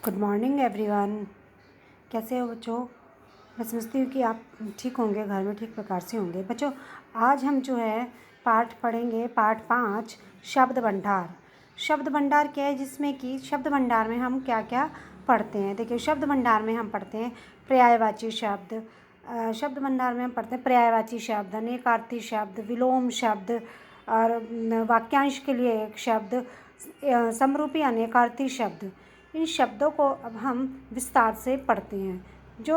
Good morning everyone. कैसे हो बच्चों? मैं समझती हूँ कि आप ठीक होंगे, घर में ठीक प्रकार से होंगे। बच्चों, आज हम जो है पाठ पढ़ेंगे, पाठ 5 शब्द भंडार। शब्द भंडार क्या है, जिसमें कि शब्द भंडार में हम क्या क्या पढ़ते हैं। देखिए, शब्द भंडार में हम पढ़ते हैं पर्यायवाची शब्द। शब्द भंडार में हम पढ़ते हैं पर्यायवाची शब्द, अनेकार्थी शब्द, विलोम शब्द और वाक्यांश के लिए एक शब्द, समरूपी अनेकार्थी शब्द। इन शब्दों को अब हम विस्तार से पढ़ते हैं। जो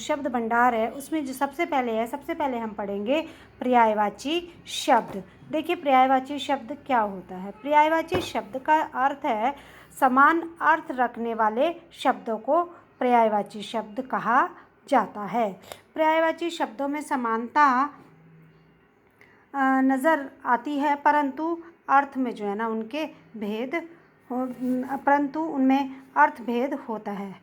शब्द भंडार है उसमें जो सबसे पहले हम पढ़ेंगे पर्यायवाची शब्द। देखिए, पर्यायवाची शब्द क्या होता है। पर्यायवाची शब्द का अर्थ है समान अर्थ रखने वाले शब्दों को पर्यायवाची शब्द कहा जाता है। पर्यायवाची शब्दों में समानता नज़र आती है, परंतु अर्थ में जो है ना उनके भेद परंतु उनमें अर्थभेद होता है।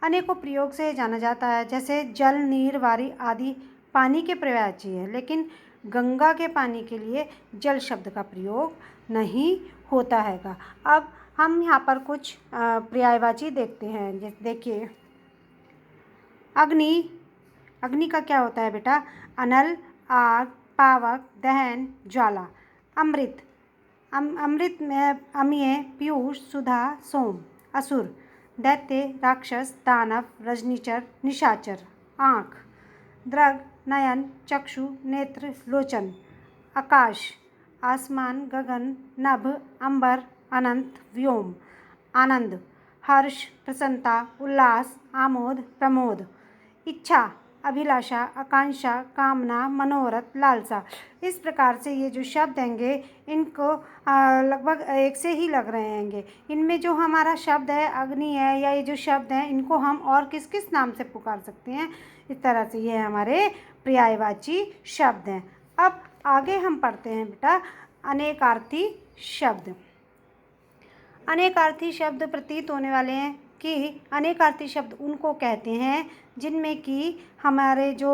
अनेकों प्रयोग से जाना जाता है, जैसे जल, नीर, वारी आदि पानी के पर्यायवाची है, लेकिन गंगा के पानी के लिए जल शब्द का प्रयोग नहीं होता हैगा। अब हम यहाँ पर कुछ पर्यायवाची देखते हैं। जैसे देखिए, अग्नि। अग्नि का क्या होता है बेटा? अनल, आग, पावक, दहन, ज्वाला। अमृत। अमृत में अमीय, पीयूष, सुधा, सोम। असुर, दैत्य, राक्षस, दानव, रजनीचर, निशाचर। आँख, दृग, नयन, चक्षु, नेत्र, लोचन। आकाश, आसमान, गगन, नभ, अंबर, अनंत, व्योम। आनंद, हर्ष, प्रसन्नता, उल्लास, आमोद, प्रमोद। इच्छा, अभिलाषा, आकांक्षा, कामना, मनोरथ, लालसा। इस प्रकार से ये जो शब्द हैंगे इनको लगभग एक से ही लग रहे हैंगे। इनमें जो हमारा शब्द है अग्नि है, या ये जो शब्द हैं इनको हम और किस किस नाम से पुकार सकते हैं। इस तरह से ये हमारे पर्यायवाची शब्द हैं। अब आगे हम पढ़ते हैं बेटा अनेकार्थी शब्द। अनेकार्थी शब्द प्रतीत होने वाले हैं कि अनेकार्थी शब्द उनको कहते हैं जिनमें कि हमारे जो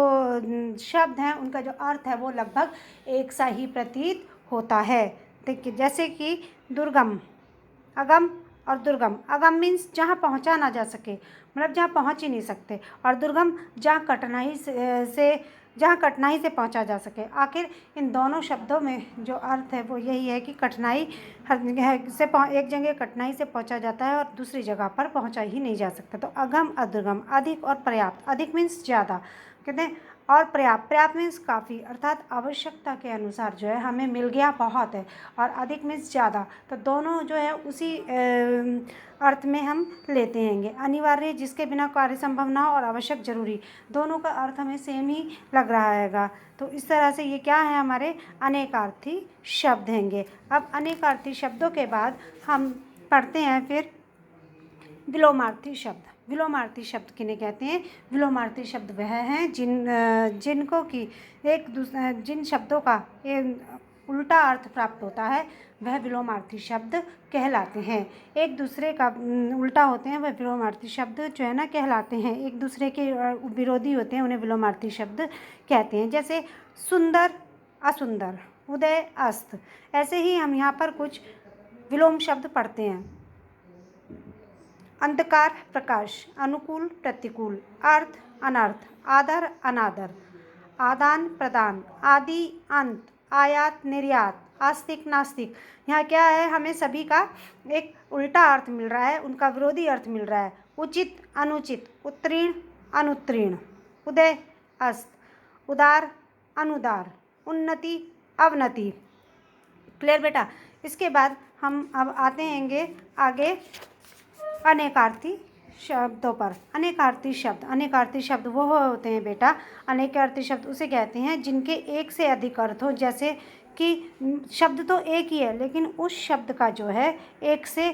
शब्द हैं उनका जो अर्थ है वो लगभग एक सा ही प्रतीत होता है। देखिए, जैसे कि दुर्गम, अगम और दुर्गम। अगम मीन्स जहाँ पहुँचा ना जा सके, मतलब जहाँ पहुँच ही नहीं सकते, और दुर्गम जहाँ कठिनाई से पहुँचा जा सके। आखिर इन दोनों शब्दों में जो अर्थ है वो यही है कि कठिनाई एक जगह कठिनाई से पहुँचा जाता है और दूसरी जगह पर पहुँचा ही नहीं जा सकता। तो अगम, अदुर्गम। अधिक और पर्याप्त। अधिक मीन्स ज़्यादा कहते हैं, और पर्याप्त। पर्याप्त मीन्स काफ़ी, अर्थात आवश्यकता के अनुसार जो है हमें मिल गया बहुत है, और अधिक मीन्स ज़्यादा। तो दोनों जो है उसी अर्थ में हम लेते हैंगे। अनिवार्य, जिसके बिना कार्य संभव ना हो, और आवश्यक, जरूरी। दोनों का अर्थ हमें सेम ही लग रहा हैगा। तो इस तरह से ये क्या है, हमारे अनेकार्थी शब्द हैंगे। अब अनेकार्थी शब्दों के बाद हम पढ़ते हैं फिर विलोमार्थी शब्द। विलोमार्थी शब्द किन्हें कहते हैं? विलोमार्थी शब्द वह हैं जिनको कि जिन शब्दों का उल्टा अर्थ प्राप्त होता है वह विलोमार्थी शब्द कहलाते हैं। एक दूसरे का उल्टा होते हैं वह विलोमार्थी शब्द जो है ना कहलाते हैं। एक दूसरे के विरोधी होते हैं, उन्हें विलोमार्थी शब्द कहते हैं। जैसे सुंदर, असुंदर, उदय, अस्त। ऐसे ही हम यहाँ पर कुछ विलोम शब्द पढ़ते हैं। अंधकार, प्रकाश, अनुकूल, प्रतिकूल, अर्थ, अनर्थ, आदर, अनादर, आदान, प्रदान, आदि, अंत, आयात, निर्यात, आस्तिक, नास्तिक। यहाँ क्या है, हमें सभी का एक उल्टा अर्थ मिल रहा है, उनका विरोधी अर्थ मिल रहा है। उचित, अनुचित, उत्तीर्ण, अनुत्तीर्ण, उदय, अस्त, उदार, अनुदार, उन्नति, अवनति। क्लियर बेटा? इसके बाद हम अब आते हैंगे आगे अनेकार्थी शब्दों पर। अनेकार्थी शब्द वो होते हैं बेटा, अनेकार्थी शब्द उसे कहते हैं जिनके एक से अधिक अर्थ हो। जैसे कि शब्द तो एक ही है लेकिन उस शब्द का जो है एक से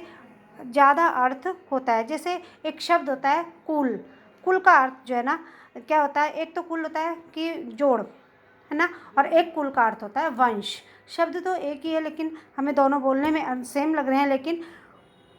ज़्यादा अर्थ होता है। जैसे एक शब्द होता है कुल। कुल का अर्थ जो है ना क्या होता है, एक तो कुल होता है कि जोड़, है ना, और एक कुल का अर्थ होता है वंश। शब्द तो एक ही है लेकिन हमें दोनों बोलने में सेम लग रहे हैं, लेकिन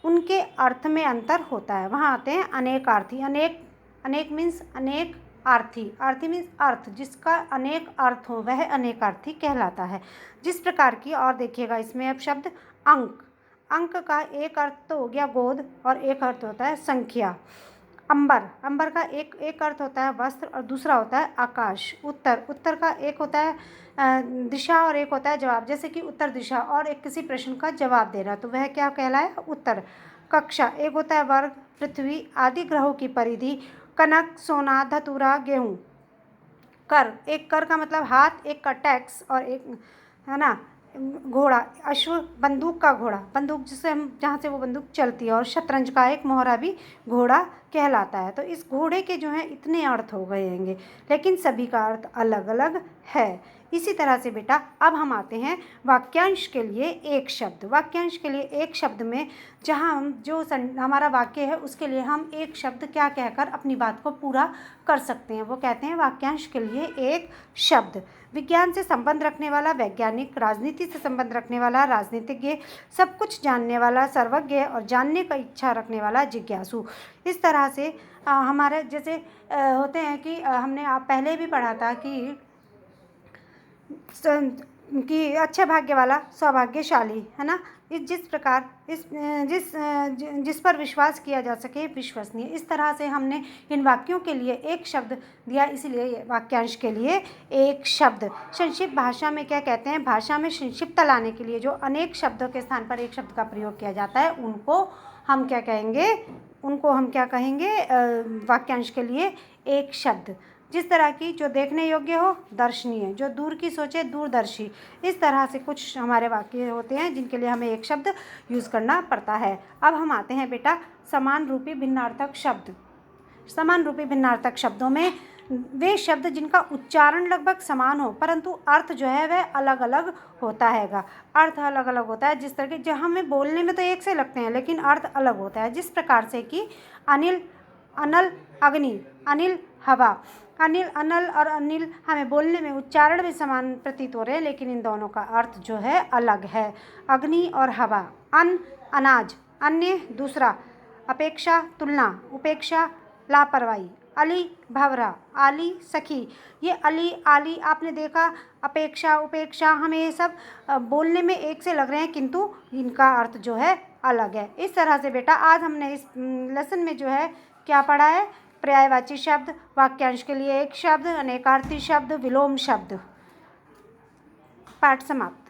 उनके अर्थ में अंतर होता है। वहाँ आते हैं अनेकार्थी। अनेक मीन्स अनेक, आर्थी, आर्थी मीन्स अर्थ, जिसका अनेक अर्थ हो वह अनेकार्थी कहलाता है। जिस प्रकार की, और देखिएगा इसमें अब शब्द अंक। अंक का एक अर्थ तो हो गया गोद और एक अर्थ होता है संख्या। अंबर, अंबर का एक अर्थ होता है वस्त्र और दूसरा होता है आकाश। उत्तर, उत्तर का एक होता है दिशा और एक होता है जवाब, जैसे कि उत्तर दिशा और एक किसी प्रश्न का जवाब देना, तो वह क्या कहलाए? उत्तर। कक्षा, एक होता है वर्ग, पृथ्वी आदि ग्रहों की परिधि, कनक, सोना, धतूरा, गेहूँ। कर, एक कर का मतलब हाथ, एक का टैक्स और एक है ना घोड़ा, अश्व, बंदूक का घोड़ा, बंदूक जिसे हम जहाँ से वो बंदूक चलती है, और शतरंज का एक मोहरा भी घोड़ा कहलाता है। तो इस घोड़े के जो हैं इतने अर्थ हो गए होंगे, लेकिन सभी का अर्थ अलग अलग है। इसी तरह से बेटा अब हम आते हैं वाक्यांश के लिए एक शब्द। वाक्यांश के लिए एक शब्द में जहाँ हम जो हमारा वाक्य है उसके लिए हम एक शब्द क्या कहकर अपनी बात को पूरा कर सकते हैं, वो कहते हैं वाक्यांश के लिए एक शब्द। विज्ञान से संबंध रखने वाला वैज्ञानिक, राजनीति से संबंध रखने वाला राजनीतिज्ञ, सब कुछ जानने वाला सर्वज्ञ और जानने का इच्छा रखने वाला जिज्ञासु। इस तरह से हमारे जैसे होते हैं कि हमने आप पहले भी पढ़ा था कि अच्छे भाग्य वाला सौभाग्यशाली, है ना। जिस प्रकार जिस पर विश्वास किया जा सके विश्वसनीय। इस तरह से हमने इन वाक्यों के लिए एक शब्द दिया, इसलिए वाक्यांश के लिए एक शब्द। संक्षिप्त भाषा में क्या कहते हैं? भाषा में संक्षिप्तता लाने के लिए जो अनेक शब्दों के स्थान पर एक शब्द का प्रयोग किया जाता है उनको हम क्या कहेंगे? वाक्यांश के लिए एक शब्द। जिस तरह की जो देखने योग्य हो दर्शनीय, जो दूर की सोचे दूरदर्शी। इस तरह से कुछ हमारे वाक्य होते हैं जिनके लिए हमें एक शब्द यूज़ करना पड़ता है। अब हम आते हैं बेटा समान रूपी भिन्नार्थक शब्द। समान रूपी भिन्नार्थक शब्दों में वे शब्द जिनका उच्चारण लगभग समान हो परंतु अर्थ जो है वह अलग अलग होता हैगा। अर्थ अलग अलग होता है, जिस तरह के जो हमें बोलने में तो एक से लगते हैं लेकिन अर्थ अलग होता है। जिस प्रकार से कि अनिल, अनल, अग्नि, अनिल, हवा। अनिल, अनल और अनिल हमें बोलने में उच्चारण में समान प्रतीत हो रहे हैं लेकिन इन दोनों का अर्थ जो है अलग है। अग्नि और हवा, अन्न, अनाज, अन्य, दूसरा, अपेक्षा, तुलना, उपेक्षा, लापरवाही। अली, भंवरा, आली, सखी। ये अली, आली आपने देखा, अपेक्षा, उपेक्षा, हमें ये सब बोलने में एक से लग रहे हैं किंतु इनका अर्थ जो है अलग है। इस तरह से बेटा आज हमने इस लेसन में जो है क्या पढ़ा है? पर्यायवाची शब्द, वाक्यांश के लिए एक शब्द, अनेकार्थी शब्द, विलोम शब्द। पाठ समाप्त।